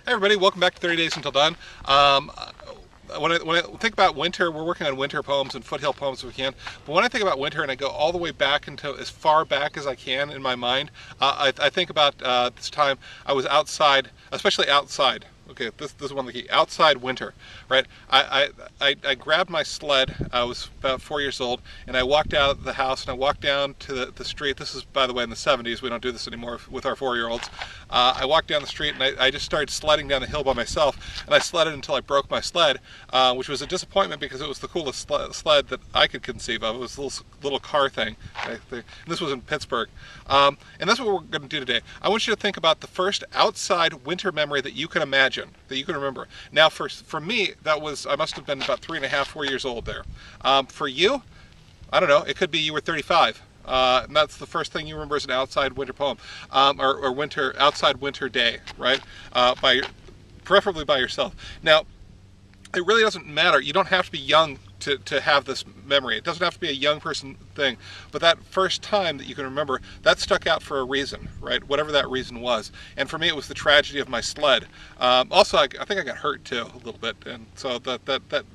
Hey everybody, welcome back to 30 Days Until Dawn. When I think about winter, we're working on winter poems and foothill poems if we can. But when I think about winter and I go all the way back into as far back as I can in my mind, I think about this time I was outside, especially outside. Okay, this is one of the key. Outside winter, right? I grabbed my sled. I was about 4 years old, and I walked out of the house and I walked down to the street. This is, by the way, in the 70s. We don't do this anymore with our 4-year-olds. I walked down the street and I just started sledding down the hill by myself, and I sledded until I broke my sled, which was a disappointment because it was the coolest sled that I could conceive of. It was a little car thing. And this was in Pittsburgh. And that's what we're going to do today. I want you to think about the first outside winter memory that you can imagine, that you can remember. Now, for me, that was, I must have been about 3.5, 4 years old there. For you, I don't know, it could be you were 35. And that's the first thing you remember as an outside winter poem, or outside winter day, right? Preferably by yourself. Now, it really doesn't matter. You don't have to be young to have this memory. It doesn't have to be a young person thing, but that first time that you can remember, that stuck out for a reason, right? Whatever that reason was. And for me, it was the tragedy of my sled. Also, I think I got hurt too a little bit, and so that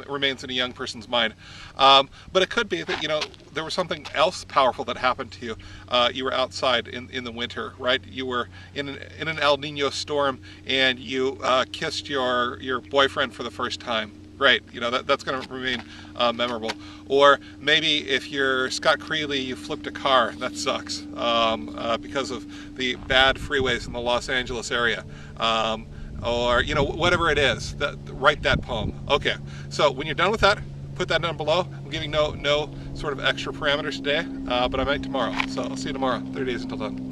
remains in a young person's mind. But it could be that, there was something else powerful that happened to you. You were outside in the winter, right? You were in an El Nino storm, and you kissed your boyfriend for the first time. Great, that's going to remain memorable. Or maybe if you're Scott Creeley, you flipped a car. That sucks because of the bad freeways in the Los Angeles area. Or whatever it is, write that poem. Okay, so when you're done with that, put that down below. I'm giving no sort of extra parameters today, but I might tomorrow. So I'll see you tomorrow. 30 Days Until Dawn.